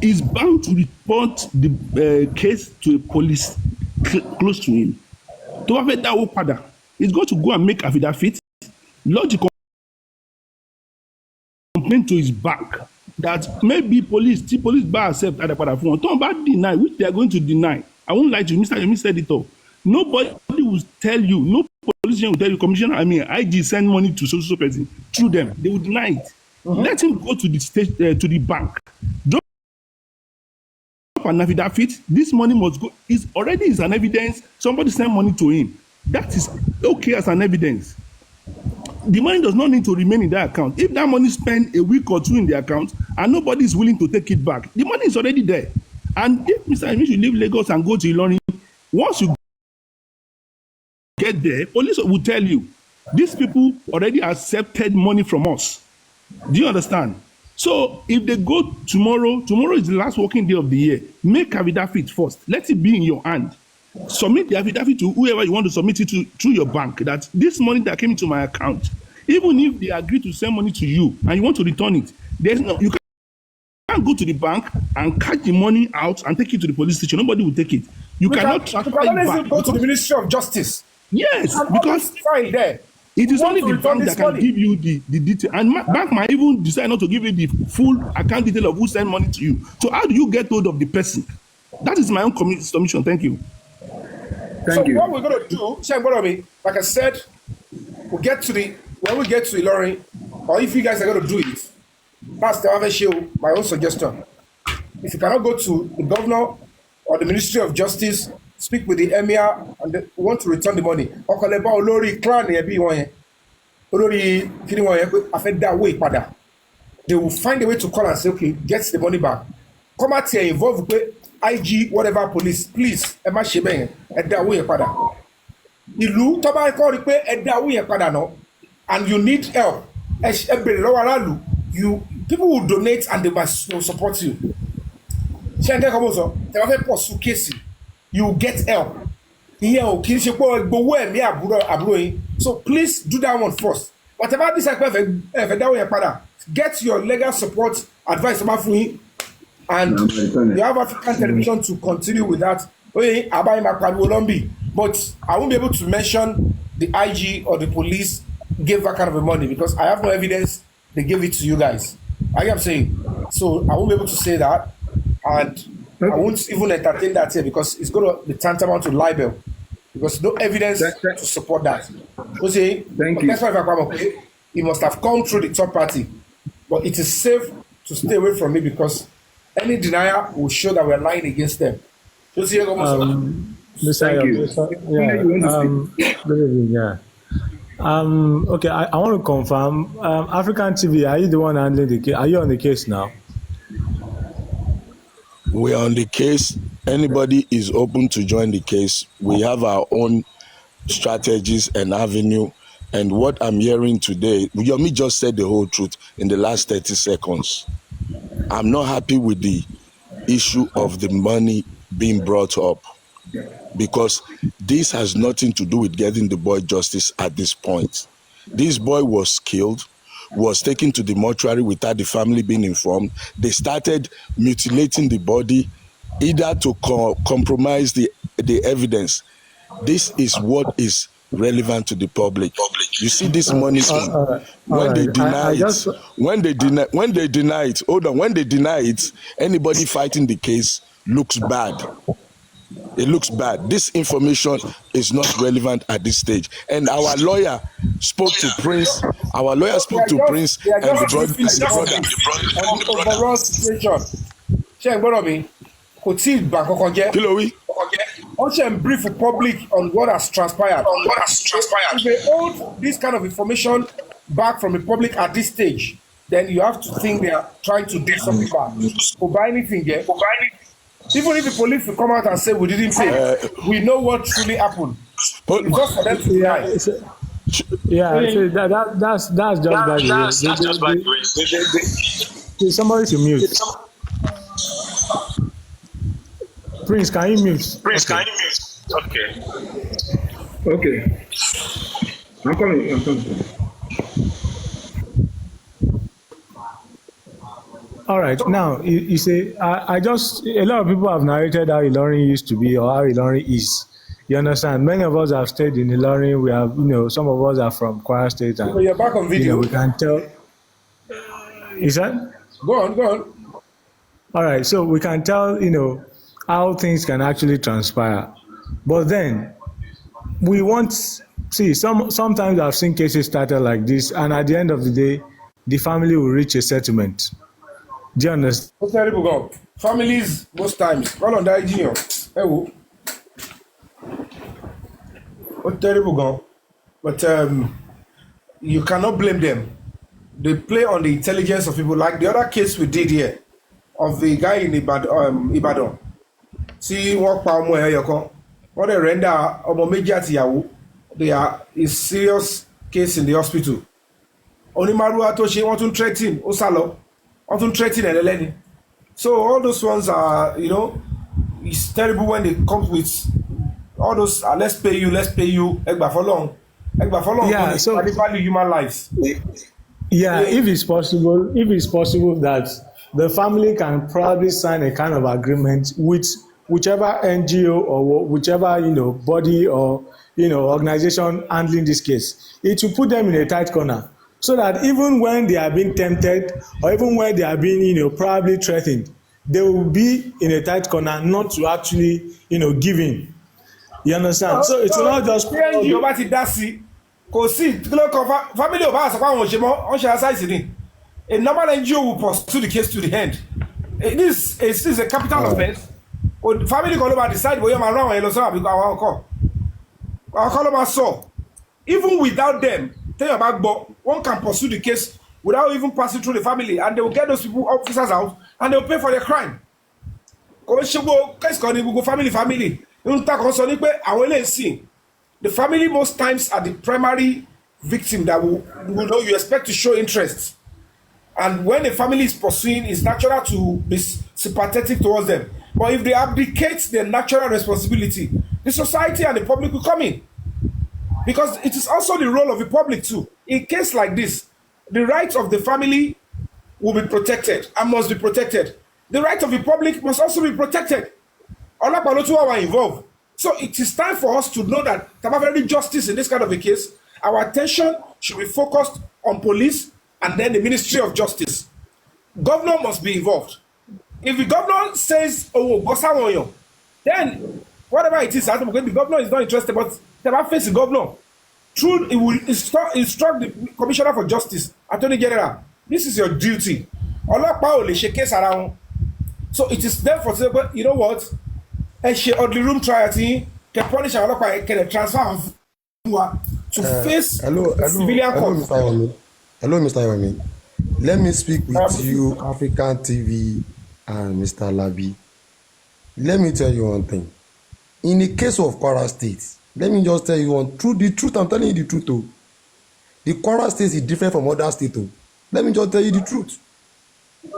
is bound to report the case to a police close to him. To have that padà, he's going to go and make affidavit, lodge a complaint to his bank that maybe police bar accept that padà fún wọn. Tó bá deny, which they are going to deny. I won't lie to you, Mr. Yemi said it all. Nobody will tell you, no politician will tell you, Commissioner, IG send money to social person through them. They will deny it. Let him go to the state, to the bank. Drop an affidavit. This money must go. It's already is an evidence. Somebody sent money to him. That is okay as an evidence. The money does not need to remain in that account. If that money spent a week or two in the account and nobody is willing to take it back, the money is already there. And if Mr. Yemi should leave Lagos and go to Ilorin, once you get there, police will tell you, these people already accepted money from us. Do you understand? So if they go tomorrow is the last working day of the year, make affidavit first. Let it be in your hand. Submit the affidavit to whoever you want to submit it to through your bank, that this money that came into my account, even if they agree to send money to you and you want to return it, you can't go to the bank and catch the money out and take it to the police station. Nobody will take it. You cannot transfer it back. Go to the Ministry of Justice. Yes, because there. It is only the bank that can give you the detail. And bank might even decide not to give you the full account detail of who sent money to you. So how do you get hold of the person? That is my own submission. Thank you. Thank you. What we're going to do, like I said, when we get to Ilorin, or if you guys are going to do it, that's the other show, my own suggestion. If you cannot go to the governor or the Ministry of Justice, speak with the emir and they want to return the money. Okoleba olórí clan yẹn bí wọ́n yẹn. Olórí kini wọ́n yẹn pé a fẹ́ dá owó ìpadà. They will find a way to call and say, okay, get the money back. Come out here involve pé IG whatever police, please ẹ má ṣe bẹ́ẹ̀ yẹn, ẹ dá owó yẹn padà. Ìlú tó bá kọ́ rí pé ẹ dá owó yẹn padà náà and you need help. Ẹ bèrè lọ́wọ́ aráàlú. People will donate and they must support you. Ṣé ẹ kẹ́kọ̀ọ́ bó sọ? Ẹ bá fẹ́ pursue kéèsì. You get help. So please do that one first. Whatever this get your legal support advice about free, and you have African television to continue with that. But I won't be able to mention the IG or the police gave that kind of money because I have no evidence they gave it to you guys. I am saying. So I won't be able to say that. And I won't even entertain that here because it's going to be tantamount to libel because no evidence to support that. Thank you. That's why if I come up, it must have come through the third party. But it is safe to stay away from it because any denier will show that we're lying against them. Thank you. Okay, I want to confirm. African TV, are you the one handling the case? Are you on the case now? We are on the case. Anybody is open to join the case. We have our own strategies and avenue. And what I'm hearing today, Yomi just said the whole truth in the last 30 seconds. I'm not happy with the issue of the money being brought up because this has nothing to do with getting the boy justice at this point. This boy was killed, was taken to the mortuary without the family being informed. They started mutilating the body either to compromise the evidence. This is what is relevant to the public. You see this money when they deny it, anybody fighting the case looks bad. It looks bad. This information is not relevant at this stage. And our lawyer spoke to Prince. Our lawyer spoke to Prince and the overall situation. Also, brief the public on what has transpired. If they hold this kind of information back from the public at this stage, then you have to think they are trying to do something bad. For buy anything, yeah. Even if the police will come out and say we didn't pay, we know what truly happened. It's just for them to deny. That's just by the way. Somebody to mute. Prince, can you mute? Okay. I'm coming. All right. Now, you say, I just, a lot of people have narrated how Ilorin used to be or how Ilorin is. You understand? Many of us have stayed in Ilorin. We have, some of us are from Kwara State, So and, you're back on video. we can tell. Is that? Go on, go on. All right. So we can tell, how things can actually transpire. But then, we want, see, sometimes I've seen cases started like this, and at the end of the day, the family will reach a settlement. Do you understand? What's terrible go? Families most times. Call on that junior. Hey, what terrible go? But you cannot blame them. They play on the intelligence of people. Like the other case we did here of the guy in Ibadan. See what pa ọmọ ẹ̀ yọkan. What they render ọmọ méjì àti ìyàwó. They are a serious case in the hospital. Onímàrúwá tó ṣe wọ́n tún threaten ó sá lọ. Wọ́n tún threaten ẹ̀lẹ́lẹ́ni. So all those ones are, it's terrible when they come with all those, let's pay you, ẹgbà fọlọ́run. Yeah, so value human lives. yeah, if it's possible that the family can probably sign a kind of agreement with whichever NGO or whichever body or organization handling this case, it will put them in a tight corner, so that even when they are being tempted or even when they are being probably threatened, they will be in a tight corner not to actually give in. You understand? So it's not just NGO bá ti dá sí kò sí family ò bá àṣà pàwọn òṣèmọ́ ọ̀ṣẹ́ aṣáìsì ni. A normal NGO will pursue the case to the end. This is a capital offence. Family kan ló máa decide bóyá máa rán àwọn yẹn lọ sọ́wọ́ àbí àwọn ọkọ̀ ló máa sọ. Even without them, téèyàn bá gbọ́, one can pursue the case without even passing through the family, and they will get those people officers out and they will pay for their crime. Kò ń ṣe gbogbo case kan ní gbogbo family. Ń ta kan sọ ní pé àwọn eléyìí sìn. The family most times are the primary victim that will know you expect to show interest. And when a family is pursuing, it's natural to be sympathetic towards them. But if they abdicate their natural responsibility, the society and the public will come in. Because it is also the role of the public too. In case like this, the rights of the family will be protected and must be protected. The right of the public must also be protected. Olapalotu are involved. So it is time for us to know that very justice in this kind of a case, our attention should be focused on police and then the Ministry of Justice. Governor must be involved. If the governor says, oh, Bosawoyo, then whatever it is, the governor is not interested, but they face the governor. It will instruct the Commissioner for Justice, Attorney General. This is your duty. So it is therefore, you know what? Or the room trial can punish our can transfer to face civilian court. Hello, Mr. Yomi. Let me speak with you, African TV and Mr. Labi. Let me tell you one thing. In the case of Kwara State, let me just tell you the truth. I'm telling you the truth. Too. The Kwara State is different from other states. Let me just tell you the truth.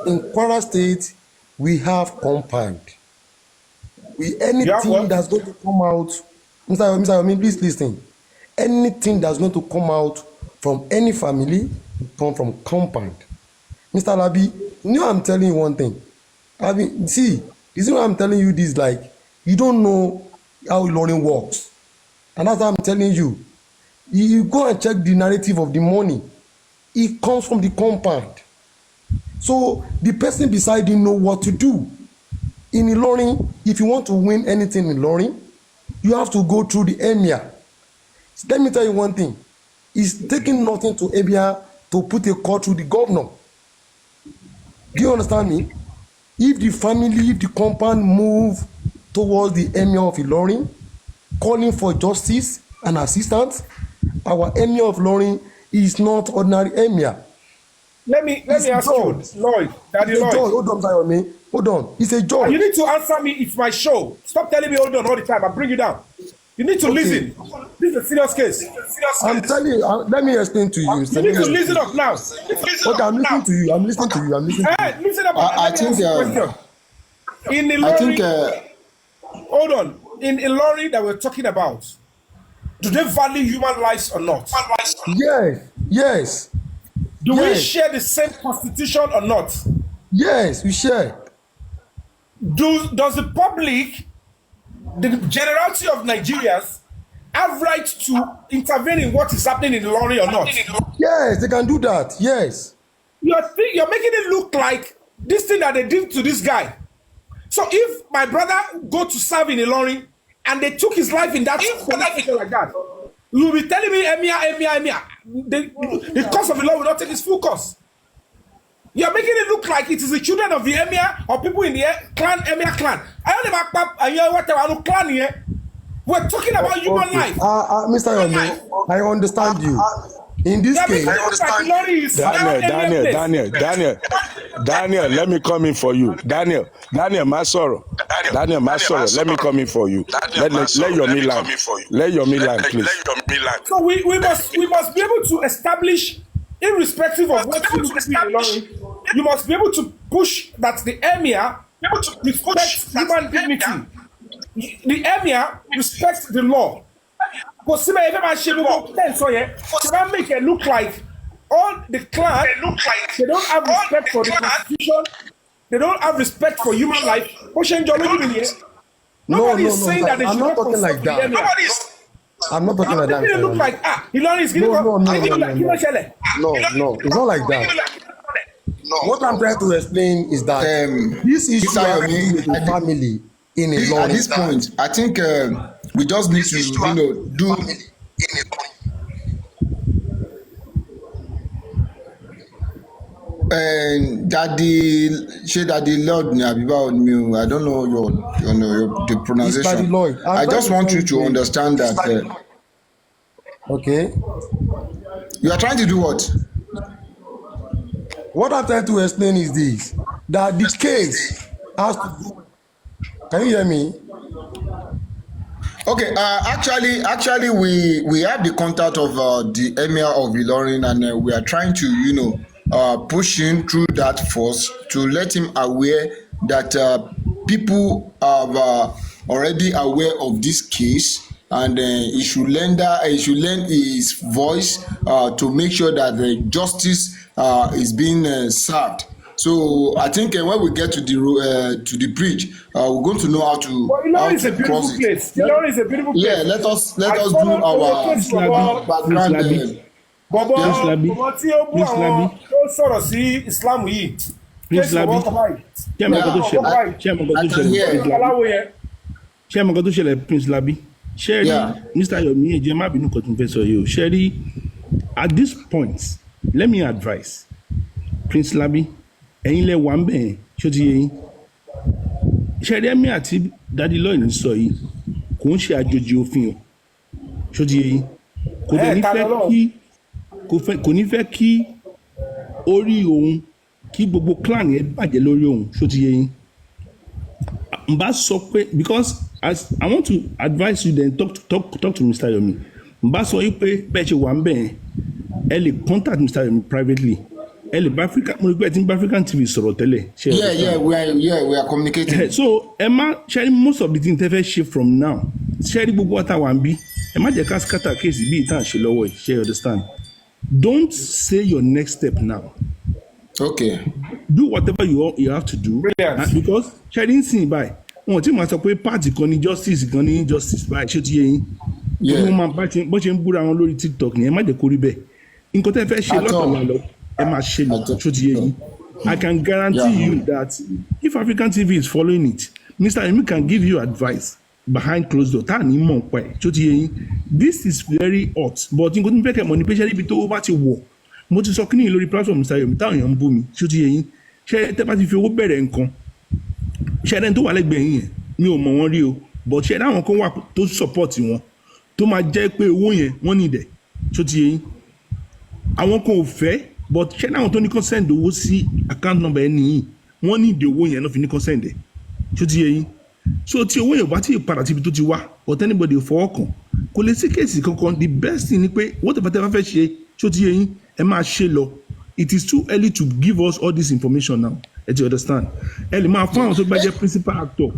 In Kwara State, we have compound. Anything that's going to come out, Mr. Yomi, please listen. Anything that's going to come out from any family will come from compound. Mr. Labi, I'm telling you one thing. See, this is why I'm telling you this, like, you don't know how learning works. And that's why I'm telling you. You go and check the narrative of the money. It comes from the compound. So the person beside you know what to do. In Ilorin, if you want to win anything in Ilorin, you have to go through the emir. Let me tell you one thing. It's taking nothing to emir to put a call to the governor. Do you understand me? If the family, the compound move towards the emir of Ilorin, calling for justice and assistance, our emir of Ilorin is not ordinary emir. Let me ask you, Lloyd. Daddy Lloyd. Hold on, Sayomi. Hold on. It's a judge. You need to answer me. It's my show. Stop telling me hold on all the time. I'll bring you down. You need to listen. This is a serious case. I'm telling you. Let me explain to you. You need to listen up now. Okay, I'm listening to you. I'm listening to you. Hey, listen up. I think. In Ilorin, hold on. In Ilorin that we're talking about, do they value human lives or not? Yes. Do we share the same constitution or not? Yes, we share. Does the public, the generality of Nigerians, have right to intervene in what is happening in the lorry or not? Yes, they can do that. Yes. You're making it look like this thing that they did to this guy. So if my brother go to serve in a lorry and they took his life in that situation like that, you will be telling me, Emia. The course of the law will not take its full course. You're making it look like it is the children of the Emir or people in the Emir clan. I don't know whatever clan here. We're talking about human life. Mr. Yomi, I understand you. In this case, Daniel, let me come in for you. Daniel Masoro, let me come in for you. Let your me land. Let your me land, please. So we must be able to establish, irrespective of what you look at, you must be able to push that the Emir respects human dignity. The Emir respects the law. Because if I make it look like all the clan, they don't have respect for the constitution, they don't have respect for human life. Nobody is saying that they should not talking like that. I'm not talking like that. It look like No, it's not like that. What I'm trying to explain is that this issue with the family in a law. At this point, I think we just need to, do. And that the Lord, I don't know the pronunciation. I just want you to understand that. Okay. You are trying to do what? What I'm trying to explain is this: that the case has to do. Can you hear me? Okay. Actually, we have the contact of the Emir of Ilorin, and we are trying to, push him through that force to let him aware that people are already aware of this case, and he should lend his voice to make sure that the justice is being served. So I think when we get to the bridge, we're going to know how to cross it. Ilorin is a beautiful place. Yeah, let us do our background. Bọ̀bọ̀ tí ó mú àwọn tó sọ̀rọ̀ sí Islam yìí. Prince Labi, ṣé ẹ mọ̀ nǹkan tó ṣẹlẹ̀ Prince Labi? Ṣé rí Mr. Yomi ẹ̀jẹ̀ má bínú kan tó ń fẹ́ sọ yìí o. Ṣé rí at this point, let me advise Prince Labi, ẹ̀yin lẹ wà ń bẹ̀ yẹn ṣó ti yé yín. Ṣé rí ẹ̀mí àti Daddy Lloyd ń sọ yìí kò ń ṣe àjòjì òfin o ṣó ti yé yín. Kò ní fẹ́ kí orí òun kí gbogbo clan yẹn bàjẹ́ lórí òun ṣó ti yé yín. n bá sọ pé because as I want to advise you then talk to Mr. Yomi. n bá sọ yín pé bẹ́ẹ̀ ṣe wà ń bẹ̀ yẹn ẹ lè contact Mr. Yomi privately. Ẹ lè bá African mo rí pé ẹ ti ń bá African TV sọ̀rọ̀ tẹ́lẹ̀. we are communicating. So ẹ má ṣe most of the things tẹ́ fẹ́ ṣe from now ṣe rí gbogbo àtàwọn àbí ẹ má jẹ́ ká scatter case bí ìtàn ṣe lọ́wọ́ yìí ṣe understand. Don't say your next step now. Okay. Do whatever you have to do. Because sharing sin by wọn tí mo sọ pé party kan ní justice kan ní injustice by ṣé ti yé yín. Wọ́n máa bó ṣe ń búra wọn lórí TikTok ni ẹ má jẹ́ kó rí bẹ́ẹ̀. Nǹkan tẹ́ fẹ́ ṣe lọ́tọ̀ wà lọ ẹ máa ṣe lọ ṣó ti yé yín. I can guarantee you that if African TV is following it, Mr. Yomi can give you advice behind closed door. Tá à ní mọ̀ pẹ́ ṣó ti yé yín. This is very hot but nǹkan tó ń fẹ́ kẹ́ mọ̀ ní pé ṣé ibi tó bá ti wọ̀ mo ti sọ kíní lórí platform Mr. Yomi táwọn èèyàn ń bú mi ṣó ti yé yín. Ṣé tẹ́ bá ti fi owó bẹ̀rẹ̀ nǹkan ṣé ẹni tó wà lẹ́gbẹ̀ẹ́ yín yẹn mi ò mọ̀ wọ́n rí o but ṣé àwọn kan wà tó support wọn tó máa jẹ́ pé owó yẹn wọ́n ní ìdẹ̀ ṣó ti yé yín. Àwọn kan ò fẹ́ but ṣé àwọn tó ní kàn send owó sí account number ẹni yìí wọ́n ní ìdè owó yẹn náà fi ní kàn send ẹ̀ ṣó ti yé yín. So tí owó yẹn bá ti padà síbi tó ti wá but anybody fọwọ́ kàn kò lè sí kéèsì kankan. The best thing ni pé whatever tẹ́ bá fẹ́ ṣe ṣó ti yé yín ẹ máa ṣe lọ. It is too early to give us all this information now. Do you understand? The principal actor.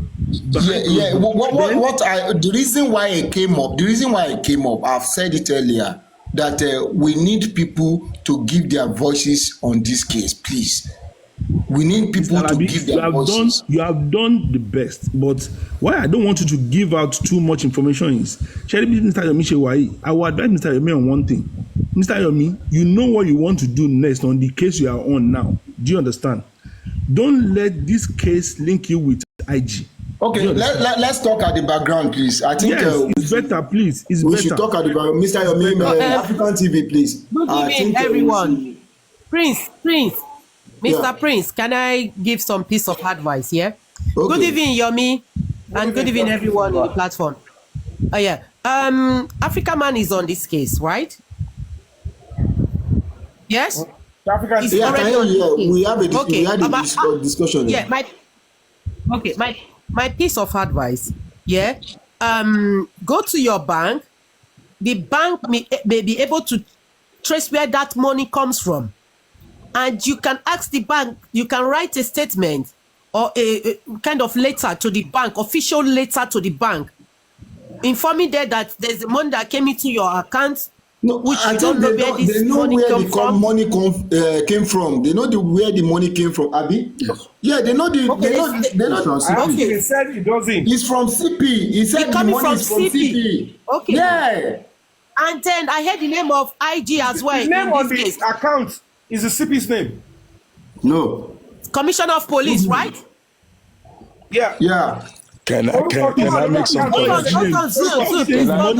The reason why it came up, I've said it earlier, that we need people to give their voices on this case, please. We need people to Alabi, give their voices. you have done the best, but why I don't want you to give out too much information is, Sheriff Mr. Yomi Shewayi, I will advise Mr. Yomi on one thing. Mr. Yomi, you know what you want to do next on the case you are on now. Do you understand? Don't let this case link you with IG. Okay, let's talk at the background, please. I think yes, it's better, please. It's we better. should talk at the background. Mr. Yomi, African TV, please. Good evening, everyone. Prince, Mr. Prince, can I give some piece of advice here? Okay. Good evening, Yomi, and good evening, everyone on the platform. Oh yeah, Africa Man is on this case, right? Yes. African, yeah, we have a discussion. Yeah, my piece of advice. Yeah, go to your bank. The bank may be able to trace where that money comes from. And you can ask the bank, you can write a statement or a kind of letter to the bank, official letter to the bank, informing them that there's the money that came into your account, no, which you don't know where this money came from. Came from. They know where the money came from, Abi? Yes. Yeah, they know the. Okay, they know okay. He said it doesn't. It's from CP. He said the money is from CP. Okay. Yeah. And then I heard the name of IG as well. The name on the account is the CP's name. No. Commissioner of Police, right? Yeah. Yeah. Can I make some Hold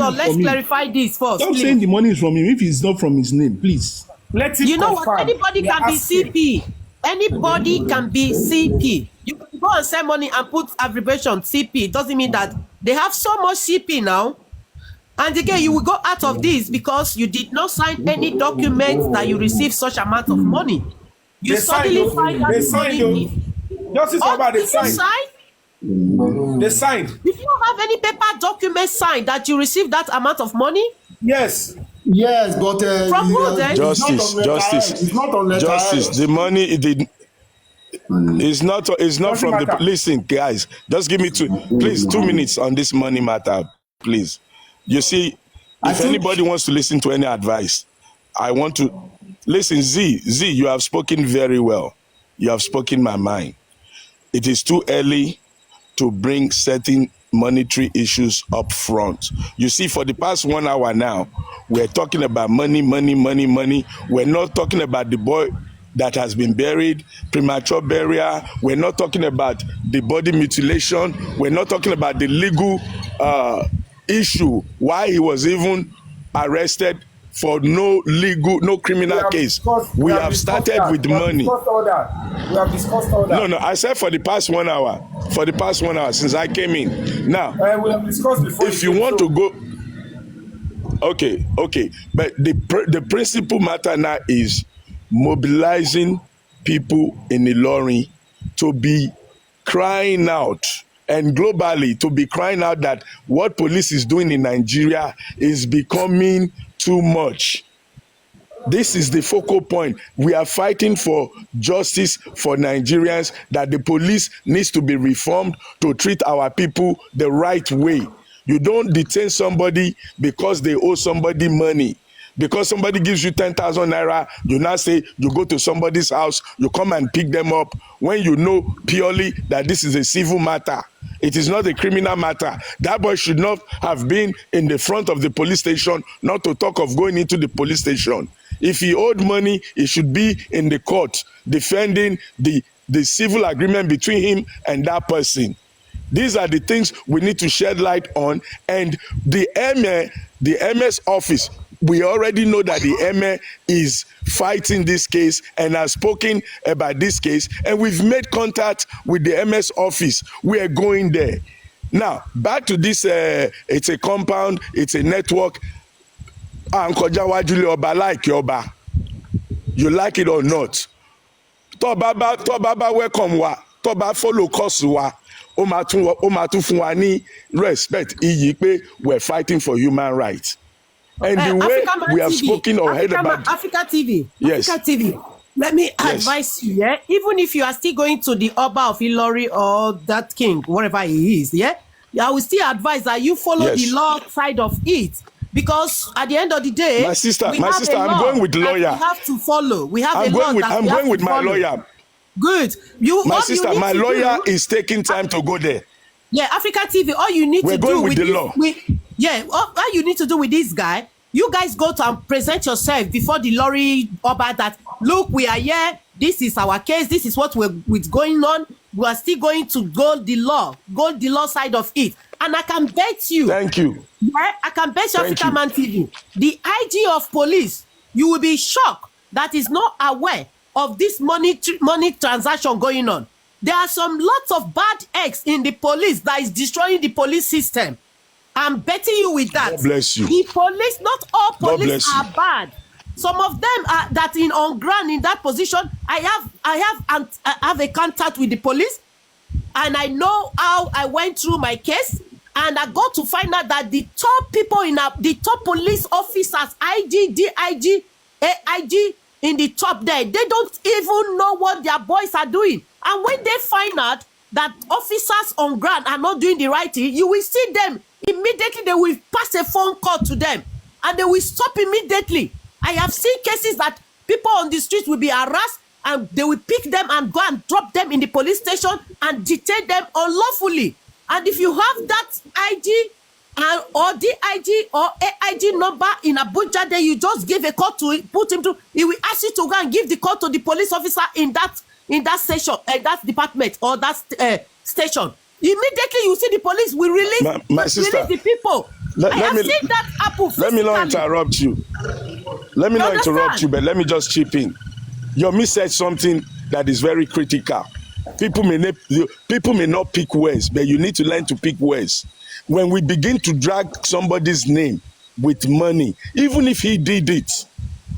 on, let's clarify this first. Stop saying the money is from him if it's not from his name, please. Let it you know confirm. what? Anybody can be CP. Anybody can be CP. You can go and send money and put abbreviation CP. It doesn't mean that they have so much CP now. And again, you will go out of this because you did not sign any documents that you received such amount of money. You suddenly find that money. Justice Obama, they signed. They signed. Did you have any paper document signed that you received that amount of money? Yes. Yes, but from who then? Justice. It's not on letter. Justice. The money is not from the. Listen, guys, just give me 2 minutes on this money matter, please. You see, if anybody wants to listen to any advice, I want to listen. Z, you have spoken very well. You have spoken my mind. It is too early to bring certain monetary issues up front. You see, for the past 1 hour now, we're talking about money. We're not talking about the boy that has been buried, premature burial. We're not talking about the body mutilation. We're not talking about the legal issue, why he was even arrested for no criminal case. We have started with the money. We have discussed all that. No, I said for the past 1 hour. For the past 1 hour since I came in. Now, we have discussed before. If you want to go, okay. But the principal matter now is mobilizing people in Ilorin to be crying out. And globally, to be crying out that what police is doing in Nigeria is becoming too much. This is the focal point. We are fighting for justice for Nigerians, that the police needs to be reformed to treat our people the right way. You don't detain somebody because they owe somebody money. Because somebody gives you 10,000 naira, you now say you go to somebody's house, you come and pick them up when you know purely that this is a civil matter. It is not a criminal matter. That boy should not have been in the front of the police station, not to talk of going into the police station. If he owed money, he should be in the court defending the civil agreement between him and that person. These are the things we need to shed light on. And the MS office, we already know that the Emir is fighting this case and has spoken about this case, and we've made contact with the MS office. We are going there. Now, back to this, it's a compound, it's a network. You like it or not. Tobaba welcome wa, Toba follow course wa. Ó máa tún fún wa ní respect iyì pé we're fighting for human rights. And the way we have spoken or heard about Africa TV. Yes. Africa TV. Let me advise you, yeah. Even if you are still going to the Oba of Ilori or that king, wherever he is, yeah, I will still advise that you follow the law side of it. Because at the end of the day, my sister, I'm going with the lawyer. We have to follow. We have a law that I'm going with my lawyer. Good. My sister, my lawyer is taking time to go there. Yeah, Africa TV, all you need to do going with the law. All you need to do with this guy, you guys go to and present yourself before the lorry Oba that, look, we are here, this is our case, this is what we're going on, we are still going to go the law side of it. And I can bet you. Thank you. Yeah, I can bet you, Africa Man TV, the IG of police, you will be shocked that is not aware of this money transaction going on. There are some lots of bad eggs in the police that is destroying the police system. I'm betting you with that. God bless you. The police, not all police are bad. Some of them are that on ground in that position. I have a contact with the police, and I know how I went through my case, and I got to find out that the top people the top police officers, IG, DIG, AIG in the top there, they don't even know what their boys are doing. And when they find out that officers on ground are not doing the right thing, you will see them immediately. They will pass a phone call to them, and they will stop immediately. I have seen cases that people on the street will be harassed, and they will pick them and go and drop them in the police station and detain them unlawfully. And if you have that IG or DIG or AIG number in Abuja, then you just give a call to put him to. He will ask you to go and give the call to the police officer in that station, that department or that station. Immediately, you see the police will release the people. I have seen that happen. Let me not interrupt you. Let me not interrupt you, but let me just chip in. Yomi said something that is very critical. People may not pick words, but you need to learn to pick words. When we begin to drag somebody's name with money, even if he did it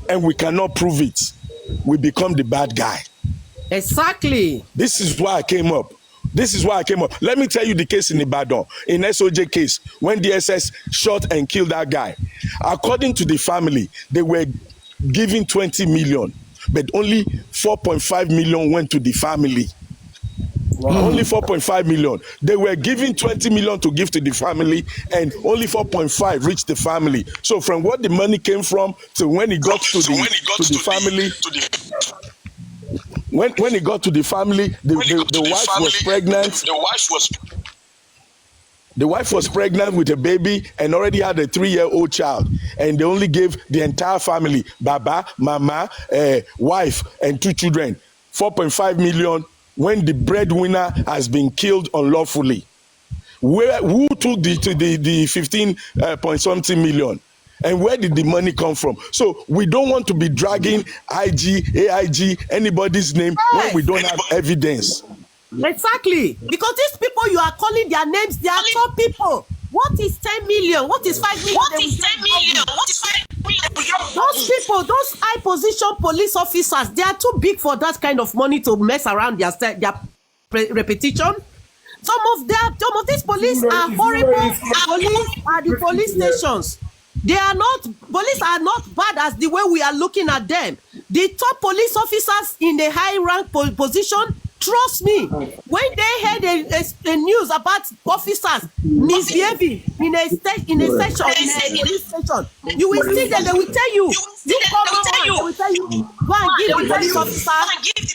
and we cannot prove it, we become the bad guy. Exactly. This is why I came up. Let me tell you the case in Ibadan, in SOJ case, when DSS shot and killed that guy. According to the family, they were giving 20 million, but only 4.5 million went to the family. Wow. Only 4.5 million. They were giving 20 million to give to the family, and only 4.5 reached the family. So from what the money came from to when it got to the family. When it got to the family, the wife was pregnant. The wife was pregnant with a baby and already had a 3-year-old child. And they only gave the entire family, Baba, Mama, wife, and 2 children, 4.5 million when the breadwinner has been killed unlawfully. Who took the 15 point something million? And where did the money come from? So we don't want to be dragging IG, AIG, anybody's name when we don't have evidence. Exactly. Because these people you are calling their names, they are top people. What is 10 million? What is 5 million? What is 10 million? What is 5 million? Those people, those high position police officers, they are too big for that kind of money to mess around their repetition. Some of these police are horrible police at the police stations. Police are not bad as the way we are looking at them. The top police officers in the high rank position, trust me, when they heard a news about officers misbehaving in a station, you will see them, they will tell you, they will tell you, go and give the police officer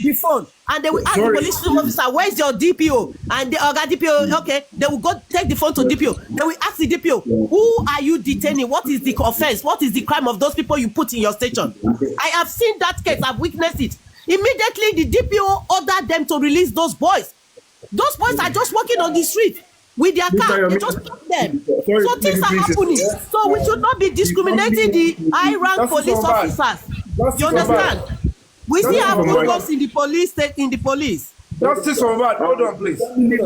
the phone. And they will ask the police officer, where's your DPO? And the DPO, okay, they will go take the phone to DPO. They will ask the DPO, who are you detaining? What is the offense? What is the crime of those people you put in your station? I have seen that case. I've witnessed it. Immediately, the DPO ordered them to release those boys. Those boys are just walking on the street with their car. They just took them. So things are happening. So we should not be discriminating the high-rank police officers. You understand? We still have good cops in the police. Justice for that. Hold on, please.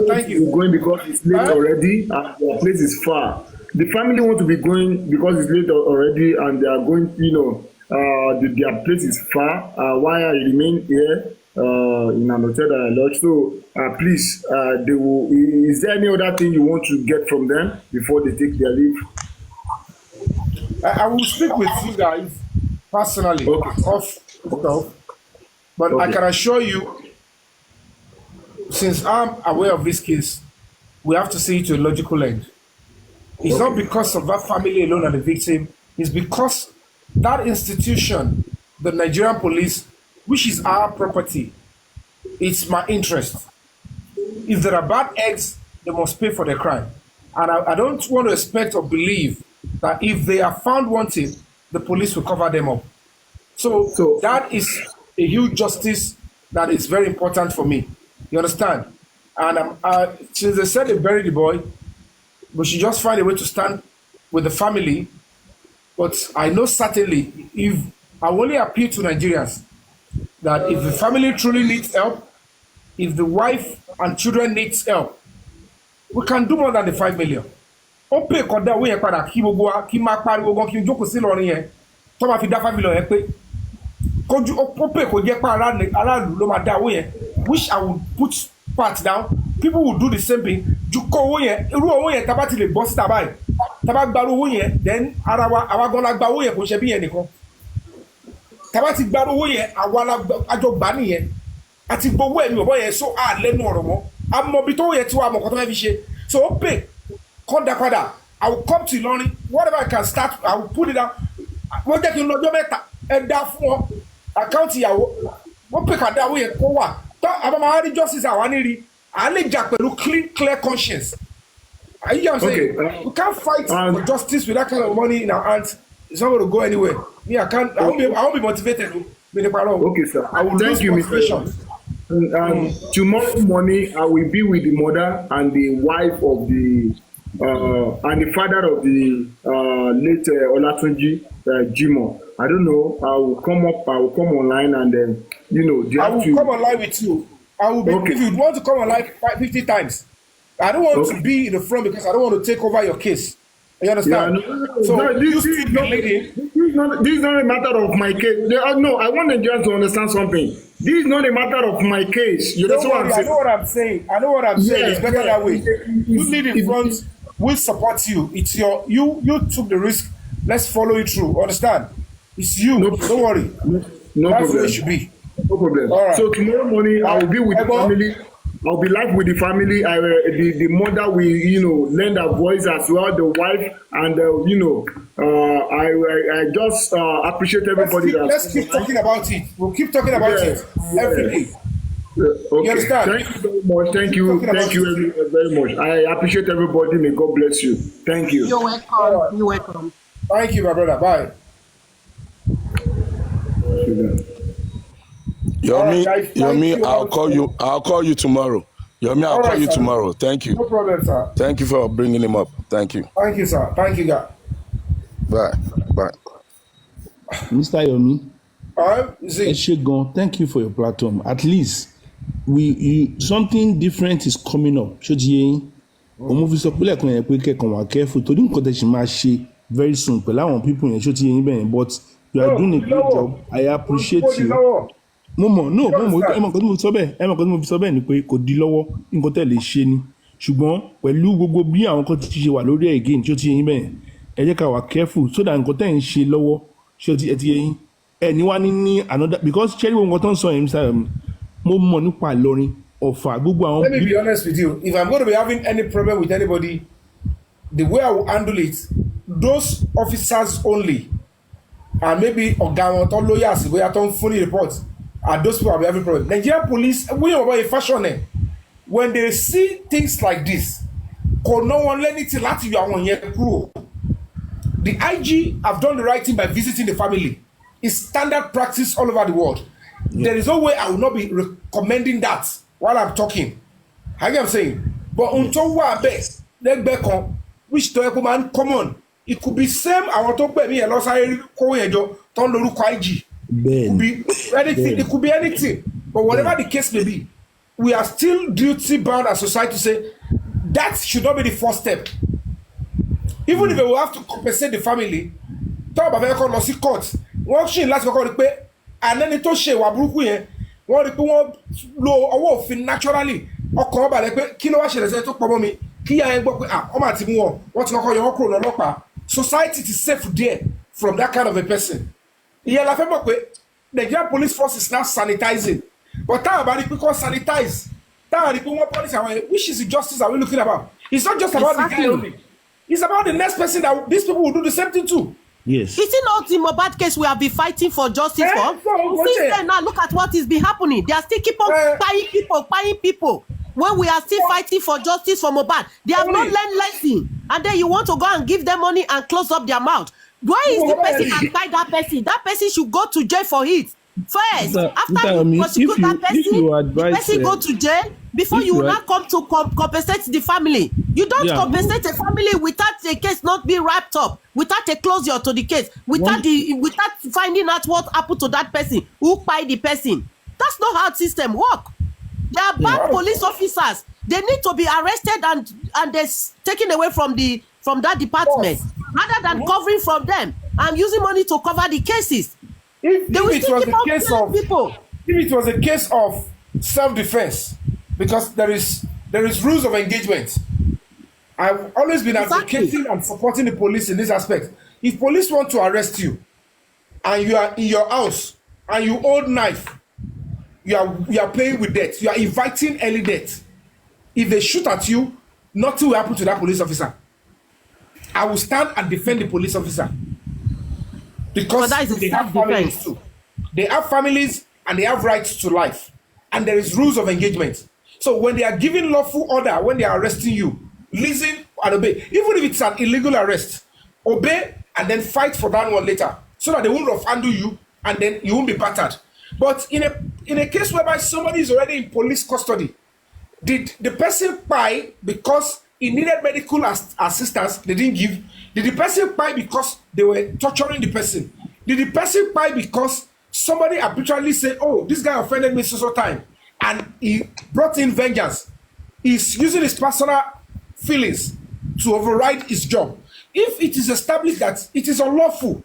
Thank you. Going because it's late already and the place is far. The family want to be going because it's late already and they are going, their place is far. While I remain here in an hotel that I lodge. So please, is there any other thing you want to get from them before they take their leave? I will speak with you guys personally. Okay. But okay. I can assure you, since I'm aware of this case, we have to see it to a logical end. It's not because of that family alone and the victim. It's because that institution, the Nigerian police, which is our property, it's my interest. If there are bad eggs, they must pay for their crime. And I don't want to expect or believe that if they are found wanting, the police will cover them up. So that is a huge justice that is very important for me. You understand? And since they said they buried the boy, we should just find a way to stand with the family. But I know certainly, if I only appeal to Nigerians, that if the family truly needs help, if the wife and children needs help, we can do more than the 5 million. Ó pè kọ́dá owó yẹn padà kí gbogbo wa kí máa pariwo gan kí n jókòó sí lọ́rin yẹn tó máa fi dá 5 million yẹn pé kójú ó pè kó jẹ́ pé aráàlú ló máa dá owó yẹn, which I would put part down. People will do the same thing. Ju kó owó yẹn, irú owó yẹn tá bá ti lè bọ́ síta báyìí, tá bá gba owó yẹn, then ara wa àwa gan la gba owó yẹn kò ṣe bí yẹn nìkan. Tá bá ti gba owó yẹn, àwa la àjọ gbà nìyẹn. Àti gbowó ẹ̀mí ọ̀bọ yẹn so lẹ́nu ọ̀rọ̀ mọ́. A mọ ibi tó yẹ tí wàá mọ̀ kọ́ tó fẹ́ fi ṣe. So ó pè kọ́ńdà padà. I will come to Ilorin. Whatever I can start, I will put it down. Wọ́n jẹ́ kí n lọ́jọ́ mẹ́ta ẹ dá fún ọ. Àkáǹtì ìyàwó. Wọ́n pè kàdá owó yẹn kó wà. Tó àbámọ́ wa rí justice àwa ní rí. À lè jà pẹ̀lú clear conscience. Are you know what I'm saying? We can't fight for justice with that kind of money in our hands. It's not going to go anywhere. Me, I can't. I won't be motivated. Okay, sir. I will Thank you, Mr. Tomorrow morning, I will be with the mother and the wife of the and the father of the late Olatunji Jimo. I don't know. I will come up. I will come online and then I will come online with you. I will be. Okay. If you want to come online 50 times, I don't want to be in the front because I don't want to take over your case. You understand? Yeah, this is not a matter of my case. No, I want Nigerians to understand something. This is not a matter of my case. You know what I'm saying? I know what I'm saying. I know what I'm saying. It's better that way. You lead in front. We'll support you. It's you took the risk. Let's follow you through. Understand? It's you. Don't worry. No That's problem. where it should be. No problem. All right. So tomorrow morning I will be with the family. I'll be live with the family. The mother will, lend her voice as well, the wife, and I just appreciate everybody. Let's keep talking about it. We'll keep talking about it every day. Okay. You understand? Thank you very much. Thank you very much. I appreciate everybody. May God bless you. Thank you. You're welcome. Right. You're welcome. Thank you, my brother. Bye. Yomi, I'll call you tomorrow. Yomi, I'll call you tomorrow. Thank you. No problem, sir. Thank you for bringing him up. Thank you. Thank you, sir. Thank you, God. Bye. Mr. Yomi, All right, thank you for your platform. At least something different is coming up. Òun fi sọ pé lẹ́ẹ̀kan yẹn pé kẹ́kàn wà careful torí nǹkan tẹ̀ ṣì máa ṣe very soon pẹ̀lú àwọn people yẹn ṣó ti yẹn bẹ́ẹ̀ but you are doing a good job. I appreciate you. Mo mọ̀ ẹ̀mọ̀ kan tí mo fi sọ bẹ́ẹ̀ ni pé kò di lọ́wọ́ nǹkan tẹ̀ lè ṣe ni ṣùgbọ́n pẹ̀lú gbogbo bí àwọn kan ti ṣe wà lórí ẹ̀ again ṣó ti yẹn bẹ́ẹ̀ ẹ jẹ́ ká wà careful so that nǹkan tẹ̀ ń ṣe lọ́wọ́ ṣó ti yẹn ẹni wá ní another because ṣẹ́rí wo nǹkan tó ń sọ yẹn Mr. Yomi mo mọ̀ nípa Ìlọrin Ọ̀fà gbogbo àwọn. Let me be honest with you. If I'm going to be having any problem with anybody, the way I will handle it, those officers only, and maybe ọ̀gá wọn tó lawyers bóyá tó ń fún ní report, are those people I will be having problem. Nigerian police, we are about a fashion ẹ̀. When they see things like this, kò ná wọn lẹ́ni tí láti yọ àwọn yẹn kúrò. The IG have done the right thing by visiting the family. It's standard practice all over the world. Yeah. There is no way I will not be recommending that while I'm talking. How you I'm saying? But until we are best, let back on which to a man common. It could be same àwọn tó pè mí ẹ lọ sáré kó yẹn jọ tó ń lórúkọ IG. It could be anything. It could be anything. But whatever the case may be, we are still duty bound as society to say that should not be the first step. Even if we will have to compensate the family, tó bá fẹ́ kọ́ lọ sí court, wọ́n ṣì láti kọ́kọ́ rí pé ànẹ́ni tó ṣe ìwà burúkú yẹn wọ́n rí pé wọ́n lo ọwọ́ òfin naturally ọkàn ọba rẹ pé kí ló wá ṣẹlẹ̀ sẹ́yìn tó pọ̀ mọ́ mi kí yá ẹ gbọ́ pé ọmọ àti mú wọ́n ti kọ́kọ́ yọ wọ́n kúrò lọ́lọ́pàá society is safe there from that kind of a person. ìyẹn la fẹ́ mọ̀ pé Nigerian police force is now sanitizing but táwọn bá rí pé kọ́ sanitize táwọn rí pé wọ́n police àwọn yẹn which is the justice that we looking about. It's not just about the guy only. It's about the next person that these people will do the same thing to. Yes. Is it not in Mohbad case we have been fighting for justice for? Since then now, look at what is been happening. They are still keep on buying people. When we are still fighting for justice for Mohbad, they have not learned lesson. And then you want to go and give them money and close up their mouth. Why is the person that buy that person? That person should go to jail for it. First, after you prosecute that person, the person go to jail before you will not come to compensate the family. You don't compensate a family without a case not being wrapped up, without a closure to the case, without finding out what happened to that person, who buy the person. That's not how the system work. They are bad police officers. They need to be arrested and they're taken away from that department, rather than covering from them and using money to cover the cases. If it was a case of self-defense, because there is rules of engagement. I've always been advocating and supporting the police in this aspect. If police want to arrest you and you are in your house and you hold knife, you are playing with death, you are inviting early death. If they shoot at you, nothing will happen to that police officer. I will stand and defend the police officer. Because they have families too. They have families and they have rights to life. And there is rules of engagement. So when they are giving lawful order, when they are arresting you, listen and obey. Even if it's an illegal arrest, obey and then fight for that one later. So that they won't offend you and then you won't be battered. But in a case whereby somebody is already in police custody, did the person buy because he needed medical assistance they didn't give? Did the person buy because they were torturing the person? Did the person buy because somebody arbitrarily said, oh, this guy offended me so time, and he brought in vengeance? He's using his personal feelings to override his job. If it is established that it is unlawful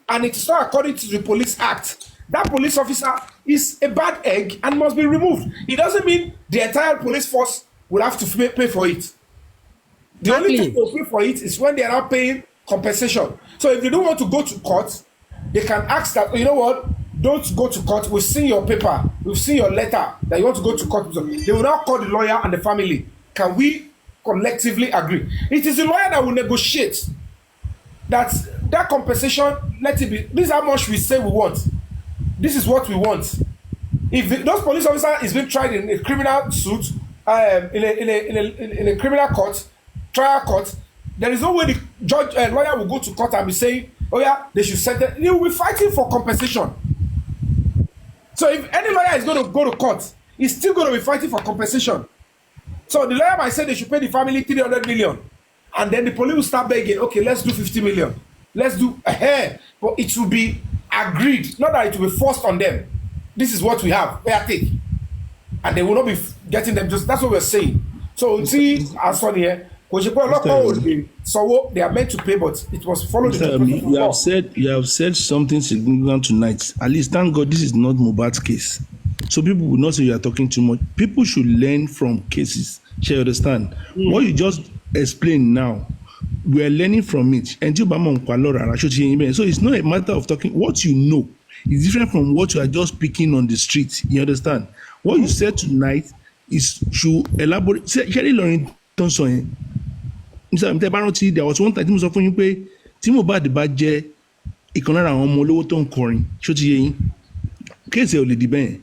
and it is not according to the Police Act, that police officer is a bad egg and must be removed. It doesn't mean the entire police force will have to pay for it. The only thing to pay for it is when they are not paying compensation. So if they don't want to go to court, they can ask that, you know what, don't go to court. We've seen your paper. We've seen your letter that you want to go to court. They will now call the lawyer and the family. Can we collectively agree? It is the lawyer that will negotiate that compensation. Let it be. This is how much we say we want. This is what we want. If those police officer is being tried in a criminal suit, in a criminal court, trial court, there is no way the judge lawyer will go to court and be saying, oh yeah, they should settle. He will be fighting for compensation. So if any lawyer is going to go to court, he's still going to be fighting for compensation. So the lawyer might say they should pay the family 300 million, and then the police will start begging, okay, let's do 50 million. Let's do a hair, but it will be agreed, not that it will be forced on them. This is what we have. Where take, and they will not be getting them. Just that's what we're saying. So see, as on here, so they are meant to pay, but it was followed. You have said something significant tonight. At least, thank God, this is not Mohbad's case. So people will not say you are talking too much. People should learn from cases. Shall you understand? What you just explained now, we are learning from it. So it's not a matter of talking. What you know is different from what you are just picking on the street. You understand? What you said tonight is to elaborate. Sherry Lauren Thompson, there was one time tí mo sọ fún yín pé tí Mohbad bá jẹ́ ìkan lára àwọn ọmọ olówó tó ń kọrin ṣó ti yé yín kéèsì ò lè di bẹ́ẹ̀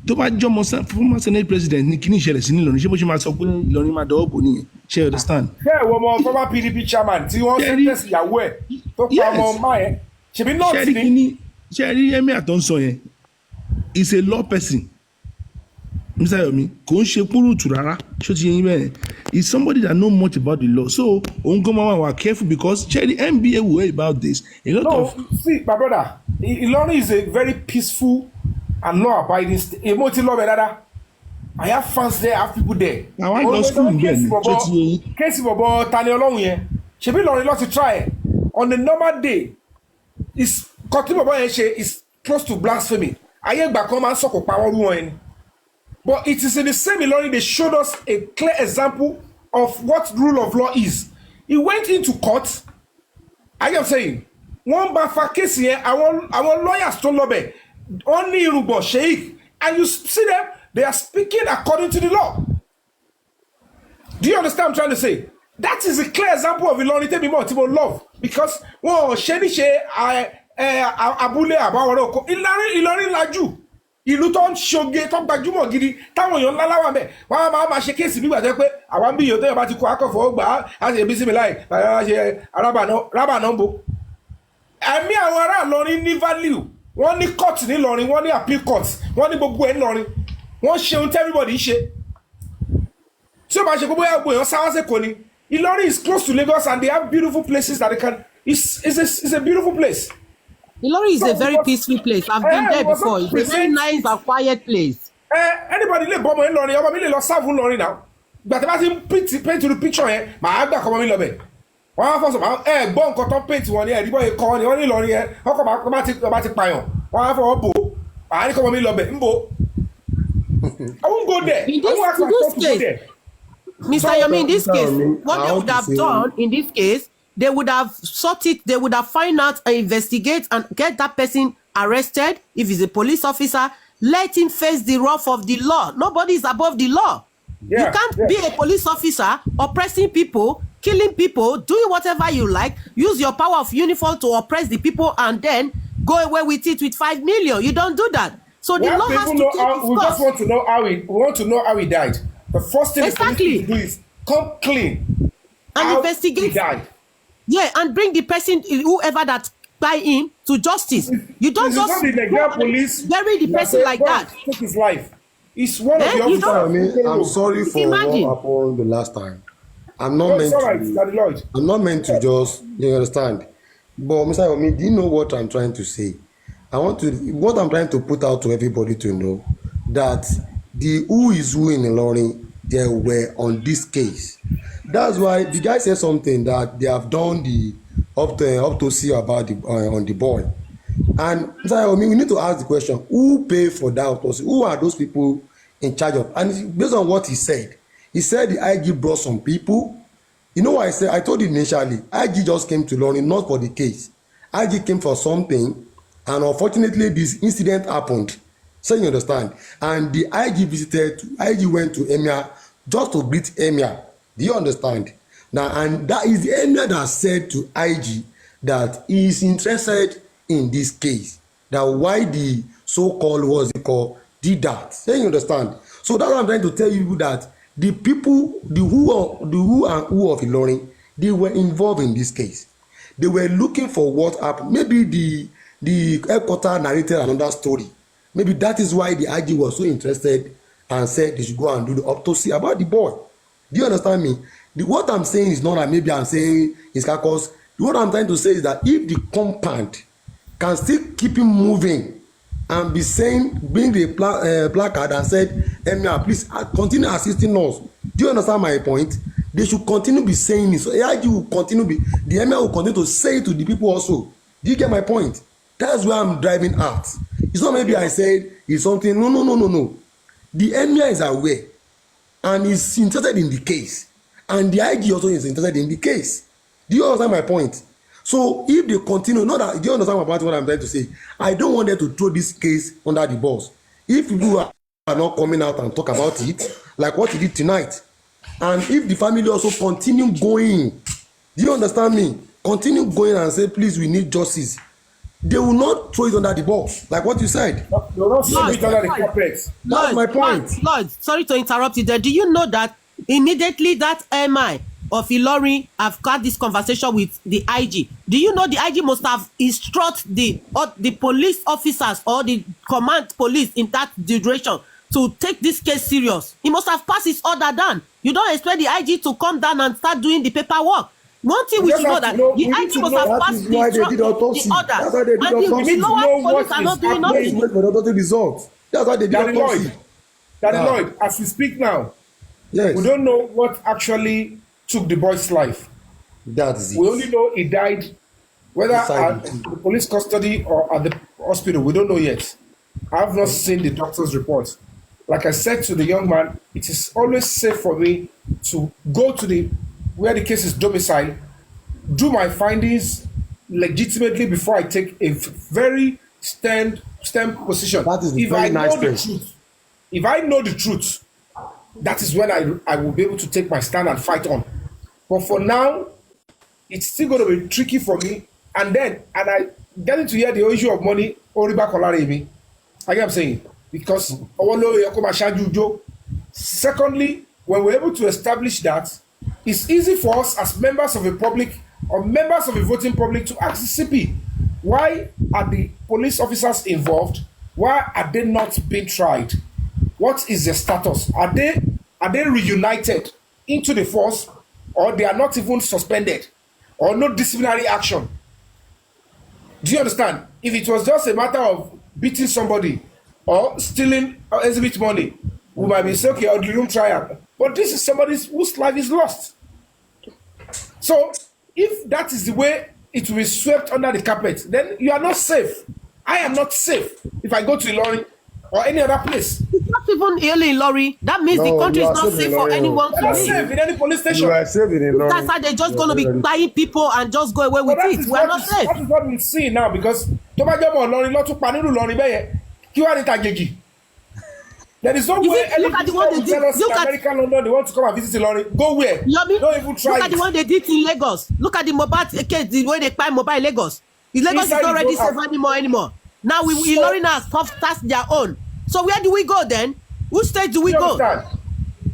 tó bá jọmọ former senate president ní kíní ìṣẹ̀lẹ̀ sí ní Ìlọrin ṣé bó ṣe máa sọ pé Ìlọrin máa dọwọ́ bò nìyẹn ṣé you understand. bẹ́ẹ̀ wo ọmọ former PDP chairman tí wọ́n sẹ́ńtẹ̀sì ìyàwó ẹ̀ tó pa ọmọ ọmọ ẹ̀ ṣèbí nọ́ọ̀tì ni. ṣe rí Emir tó ń sọ yẹn is a law person. Mr. Yomi kò ń ṣe púrùtù rárá ṣó ti yé yín bẹ́ẹ̀ is somebody that know much about the law, so òun gan máa wà careful because ṣe the NBA will hear about this a lot of. See my brother, Ilorin is a very peaceful and law abiding state. Èmo ti lọ bẹ̀ dáadáa. I have fans there, I have people there. àwọn àgbà school ń bẹ̀ ní ṣó ti yé yín. Kéèsì bọ̀bọ̀ Tani Ọlọ́run yẹn ṣebí Ìlọrin lọ ti try on a normal day is kọtí bọ̀bọ̀ yẹn ṣe is close to blasphemy. Ayé ìgbà kan máa ń sọ̀kò pa wọ́n rú wọn yẹn. But it is in the same Ilorin they showed us a clear example of what rule of law is. He went into court. I am saying, one bá fa case yẹn, àwọn lawyers tó lọ bẹ̀, wọ́n ní irùngbọ̀n sheik, and you see them, they are speaking according to the law. Do you understand what I'm trying to say? That is a clear example of Ìlọrin tẹ́mi mọ̀ tí mo love because wọn ò ṣe ní ṣe abúlé àbáwọlé oko Ìlọrin lajú ìlú tó ń ṣoge tó gbajúmọ̀ gidi táwọn èèyàn ńlá láwà mẹ́ wọ́n á máa ṣe kéèsì nígbà tó yẹ pé àwa ń bí ìyọ̀ tó yẹ bá ti kó akọ̀fọ̀ gbà á ṣe bí sími láì ṣe rábà náà bo ẹ̀mí àwọn ará Ìlọrin ní value wọ́n ní court ní Ìlọrin wọ́n ní appeal court wọ́n ní gbogbo ẹ̀ Ìlọrin wọ́n ṣe ohun tí everybody ṣe tí ó bá ṣe gbogbo èèyàn sáwọ́sẹ̀ kò ní Ìlọrin is close to Lagos and they have beautiful places that they can it's a beautiful place. Ìlọrin is a very peaceful place. I've been there before. It's a very nice and quiet place. Anybody lè bọ́ ọmọ Ìlọrin ọmọ mi lè lọ sáàfù Ìlọrin náà gbàtẹ́ bá ti ń paint the picture yẹn màá gbà kọ́ ọmọ mi lọ bẹ̀ wọ́n á fọ́sọ̀ gbọ́ nǹkan tó ń paint wọn ni ẹ̀rí bọ́ ikọ̀ ni wọ́n ní Ìlọrin yẹn ọkọ̀ bá ti pààyàn wọ́n á fọwọ́ bò ó màá ní kọ́ ọmọ mi lọ bẹ̀ ń bò ó. I won't go there. I won't ask my son to go there. Mr. Yomi, in this case, what they would have done in this case, they would have sought it, they would have find out and investigate and get that person arrested. If he's a police officer, let him face the wrath of the law. Nobody is above the law. You can't be a police officer oppressing people, killing people, doing whatever you like, use your power of uniform to oppress the people and then go away with it with 5 million. You don't do that. So the law has to take its course. We just want to know how he died. The first thing the police need to do is come clean and investigate. He died. Yeah, and bring the person, whoever that by him, to justice. You don't just bury the person like that. Took his life. It's one of the officers. I'm sorry for what happened the last time. I'm not meant to just, you understand. But Mr. Yomi, do you know what I'm trying to say? What I'm trying to put out to everybody to know that the who is who in Ìlọrin, they were on this case. That's why the guy said something that they have done the autopsy about on the boy. And Mr. Yomi, we need to ask the question: who paid for that autopsy? Who are those people in charge of? And based on what he said the IG brought some people. You know what I said? I told you initially, IG just came to Ìlọrin not for the case. IG came for something, and unfortunately, this incident happened. So you understand? And the IG went to Emir just to greet Emir. Do you understand? Now, and that is the Emir that said to IG that he is interested in this case. That why the so-called did that. So you understand? So that's what I'm trying to tell you, that the people, the who and who of Ìlọrin, they were involved in this case. They were looking for what happened. Maybe the headquarter narrated another story. Maybe that is why the IG was so interested and said they should go and do the autopsy about the boy. Do you understand me? What I'm saying is not that maybe I'm saying it's because what I'm trying to say is that if the compound can still keep him moving and be saying, bring the placard and said, Emir, please continue assisting us. Do you understand my point? They should continue be saying it. So AIG will continue the Emir will continue to say it to the people also. Do you get my point? That's where I'm driving at. It's not maybe I said it's something. No. The Emir is aware and is interested in the case. And the IG also is interested in the case. Do you understand my point? So if they continue, do you understand about what I'm trying to say? I don't want them to throw this case under the bus. If people are not coming out and talk about it, like what he did tonight, and if the family also continue going, do you understand me? Continue going and say, please, we need justice. They will not throw it under the bus, like what you said. They will not throw it under the carpet. That's my point. Lord, sorry to interrupt you there. Do you know that immediately that MI of Ìlọrin have had this conversation with the IG? Do you know the IG must have instructed the police officers or the command police in that duration to take this case serious? He must have passed his order down. You don't expect the IG to come down and start doing the paperwork. One thing we should know that the IG must have passed the order, and the lower police are not doing nothing. That's why they did autopsy. Daddy Lloyd, as we speak now, yes, we don't know what actually took the boy's life. That's it. We only know he died, whether at the police custody or at the hospital. We don't know yet. I have not seen the doctor's report. Like I said to the young man, it is always safe for me to go to where the case is domiciled, do my findings legitimately before I take a very stern position. That is very nice thing. If I know the truth, that is when I will be able to take my stand and fight on. But for now, it's still going to be tricky for me. And I getting to hear the issue of money, Oriba Kolaremi. I get what I'm saying. Because secondly, when we're able to establish that, it's easy for us as members of the public or members of the voting public to ask the CP, why are the police officers involved? Why are they not being tried? What is their status? Are they reunited into the force, or they are not even suspended, or no disciplinary action? Do you understand? If it was just a matter of beating somebody or stealing or exhibit money, we might be saying, okay, I'll do room trial. But this is somebody whose life is lost. So if that is the way it will be swept under the carpet, then you are not safe. I am not safe if I go to Ilorin or any other place. It's not even only in Lorry. That means the country is not safe for anyone You are to not live. safe in any police station. You are safe in Ilorin. That's how they're just going to be buying people and just go away with it. We are not safe. That is what we see now, because tó bá jẹ́ mọ́ Ìlọrin lọ́tún pa nínú Ìlọrin bẹ́yẹn kí wàá ní tàgèjì. There is no way any look at the one they did. in American London they want to come and visit Ìlọrin. Go where? Yomi, Don't even try look at it. the one they did in Lagos. Look at the mobile case, the way they buy mobile in Lagos. Lagos is Inside not the ready house. safe anymore. Now Ilorin has tasked their own. So where do we go then? Which state do we You go? understand?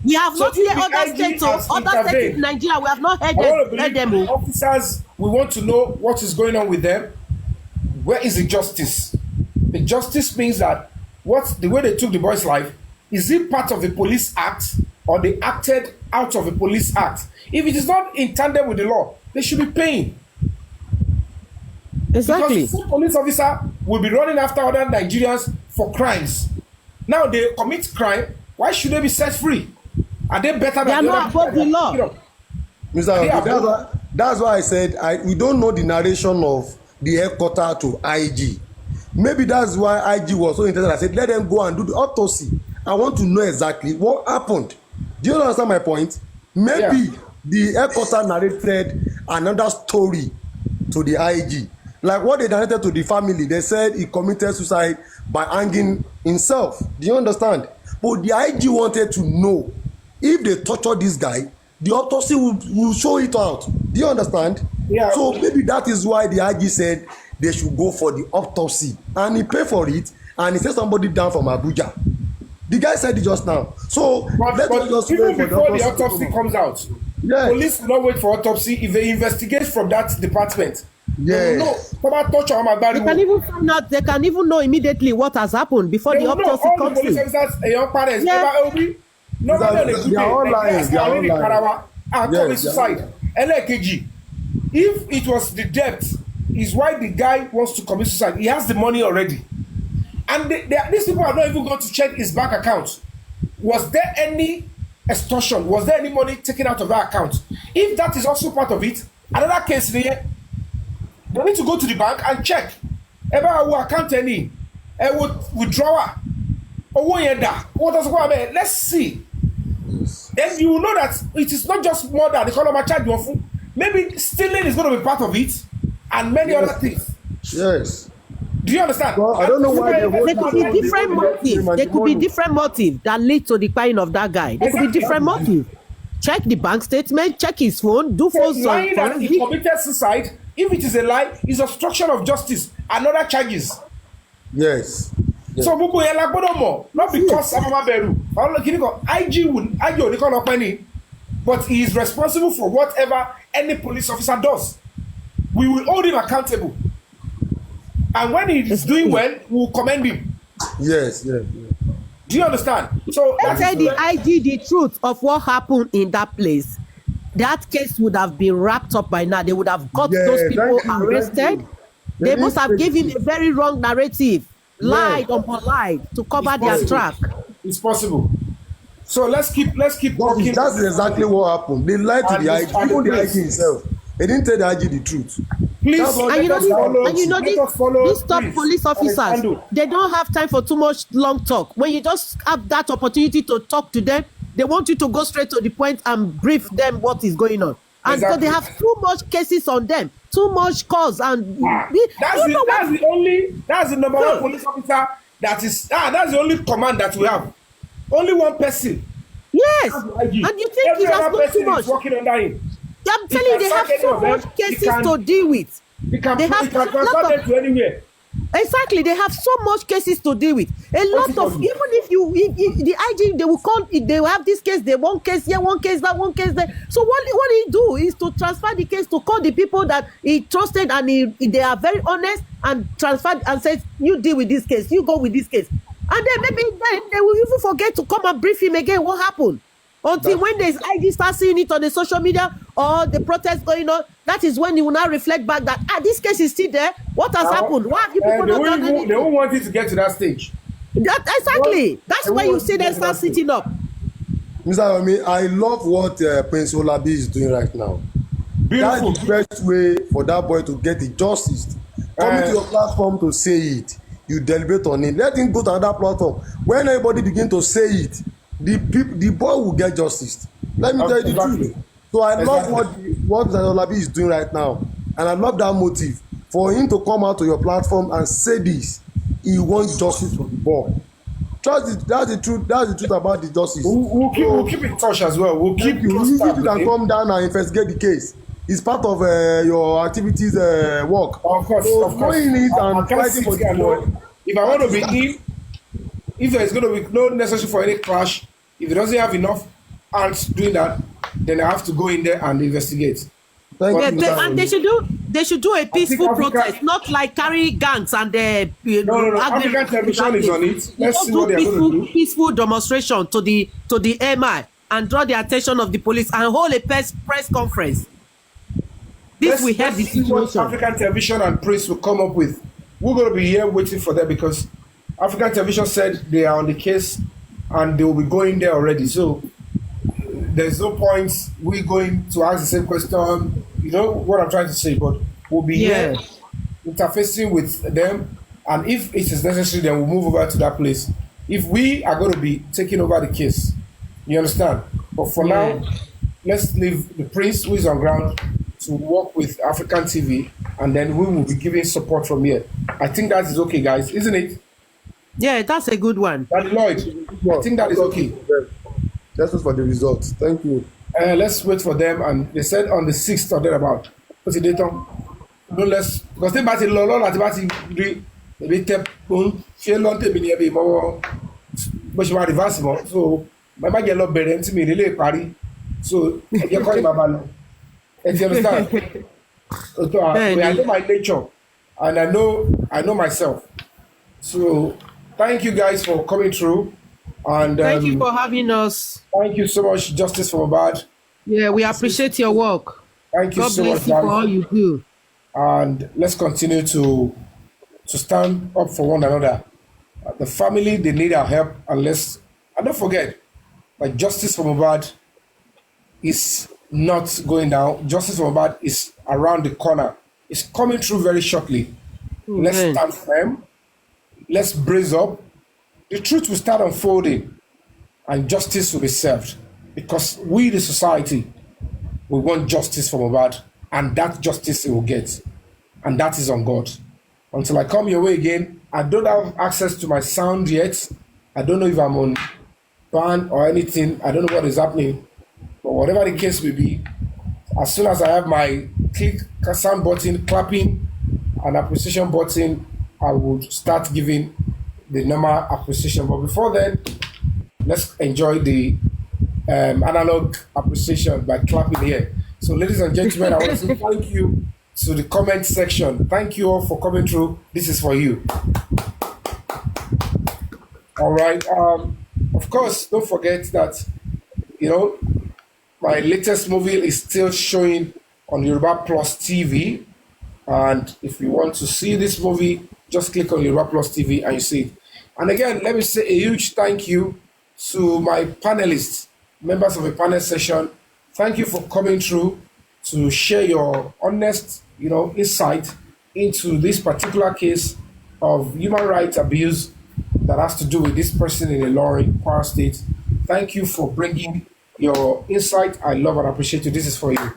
We have So not if heard the other IG states, has other states intervened, in Nigeria. We have not heard I want to them. believe the officers, we want to know what is going on with them. Where is the justice? The justice means that the way they took the boy's life, is it part of the police act or they acted out of the police act? If it is not in tandem with the law, they should be paying. Exactly. Because some police officer will be running after other Nigerians for crimes. Now they commit crime, why should they be set free? Are they better They are than the not other above the law. Mr. Yeah, Obi, that's why I said we don't know the narration of the headquarter to IG. Maybe that's why IG was so interested. I said, let them go and do the autopsy. I want to know exactly what happened. Do you understand my point? Maybe the headquarter narrated another story to the IG. Like what they narrated to the family, they said he committed suicide by hanging himself. Do you understand? But the IG wanted to know if they torture this guy, the autopsy will show it out. Do you understand? Yeah. So maybe that is why the IG said they should go for the autopsy, and he paid for it, and he sent somebody down from Abuja. The guy said it just now. So But just even wait for before the autopsy comes out, yes. police will not wait for autopsy. If they investigate from that department, they will know. They can even find out. They can even know immediately what has happened before They the will know autopsy all the comes police in. officers, young parents, Yeah. They are all lying. They are all lying. Yes, suicide. Elekeji, if it was the debt, is why the guy wants to commit suicide. He has the money already, and these people are not even going to check his bank account. Was there any extortion? Was there any money taken out of that account? If that is also part of it, another case here, they need to go to the bank and check. Eba wo account any, withdrawal, owó yẹn dà, what does go happen? Let's see. Then you will know that it is not just murder. The color charge you for. Maybe stealing is going to be part of it, and many other things. Yes. Do you understand? Well, I don't know why There could be different motives. There could be different motives that lead to the buying of that guy. There could be different motives. Check the bank statement, check his phone, do phone Lying that he forensic. committed suicide, if it is a lie, is obstruction of justice and other charges. Yes. So gbogbo yẹn la gbọ́dọ̀ mọ̀, not because amama bẹ̀rù. IG ò ní kọ́ lọ pẹ́ ni, but he is responsible for whatever any police officer does. We will hold him accountable. And when he is doing well, we will commend him. Yes. Do you understand? So Let's say the IG the truth of what happened in that place. That case would have been wrapped up by now. They would have got those people arrested. They must have given a very wrong narrative, lied upon lied to cover their track. It's possible. So let's keep talking. That's exactly what happened. They lied to the IG, even the IG himself. They didn't tell the IG the truth. Please, And you know these top police officers, they don't have time for too much long talk. When you just have that opportunity to talk to them, they want you to go straight to the point and brief them what is going on. And so they have too much cases on them, too much calls, and that's the number one police officer that's the only command that we have. Only one person. Yes, and you think he has not too much. Working under him. I'm telling you, they have so much cases to deal with. You can They have transfer a lot them of to anywhere. exactly. They have so much cases to deal with. A lot of even if the IG they will call they will have this case, they one case here, one case that, one case there. So what he do is to transfer the case to call the people that he trusted and they are very honest and transfer and says you deal with this case, you go with this case, and then maybe then they will even forget to come and brief him again what happened. Until when there's IG start seeing it on the social media or the protest going on, that is when you will now reflect back that this case is still there. What has happened? Why have you people not done anything? They won't want it to get to that stage. Exactly. That's why you see them start sitting up. Mr. Yomi, I love what Prince Olabi is doing right now. Beautiful. That's the best way for that boy to get the justice. Coming to your platform to say it, you deliberate on it. Let him go to another platform. When everybody begin to say it, the boy will get justice. Let me tell you the truth. So I love what Mr. Olabi is doing right now, and I love that motive for him to come out to your platform and say this. He wants justice for the boy. That's the truth. That's the truth about the justice. We'll keep in touch as well. We'll keep you. You can come down and investigate the case. It's part of your activities work. Of course, so of course. Knowing it and fighting for the boy. If I want to be in, if there is going to be no necessary for any clash, if he doesn't have enough hands doing that, then I have to go in there and investigate. And they should do a peaceful protest, not like carry gangs and no. African television is on it. Let's see what they're going to do. Peaceful demonstration to the MI and draw the attention of the police and hold a press conference. This will help the situation. What African television and press will come up with. We're going to be here waiting for them because African television said they are on the case and they will be going there already. So there's no point we going to ask the same question. You know what I'm trying to say, but we'll be here interfacing with them, and if it is necessary, then we'll move over to that place. If we are going to be taking over the case, you understand? But for now, let's leave the prince who is on ground to work with African TV, and then we will be giving support from here. I think that is okay, guys, isn't it? Yeah, that's a good one. Daddy Lloyd, I think that is okay. Let's wait for the results. Thank you. Let's wait for them, and they said on the 6th or thereabout. What's the date on? No less because they batty low at the batty maybe tap on feel long to be near me more, but you are reversible. So my bag yellow better to me really party. So you're calling my man. And you understand? So, I know my nature, and I know myself. So thank you guys for coming through. And thank you for having us. Thank you so much, Justice for Mohbad. Yeah, we appreciate your work. Thank you God so bless much, you for all you do. And let's continue to stand up for one another. The family, they need our help. And don't forget that Justice for Mohbad is not going down. Justice for Mohbad is around the corner. It's coming through very shortly. Let's stand firm. Let's brace up. The truth will start unfolding and justice will be served, because we, the society, we want justice for Mohbad, and that justice it will get, and that is on God. Until I come your way again, I don't have access to my sound yet. I don't know if I'm on ban or anything. I don't know what is happening, but whatever the case may be, as soon as I have my click sound button, clapping, and appreciation button, I would start giving the normal appreciation. But before then, let's enjoy the analog appreciation by clapping here. So ladies and gentlemen, I want to say thank you to the comment section. Thank you all for coming through. This is for you. All right. Of course, don't forget that, my latest movie is still showing on Yoruba Plus TV. And if you want to see this movie, just click on Yoruba Plus TV and you see it. And again, let me say a huge thank you to my panelists, members of the panel session. Thank you for coming through to share your honest, insight into this particular case of human rights abuse that has to do with this person in Ilorin, Kwara State. Thank you for bringing your insight. I love and appreciate you. This is for you.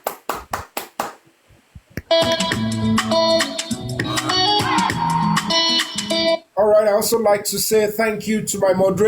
All right, I also like to say thank you to my moderator.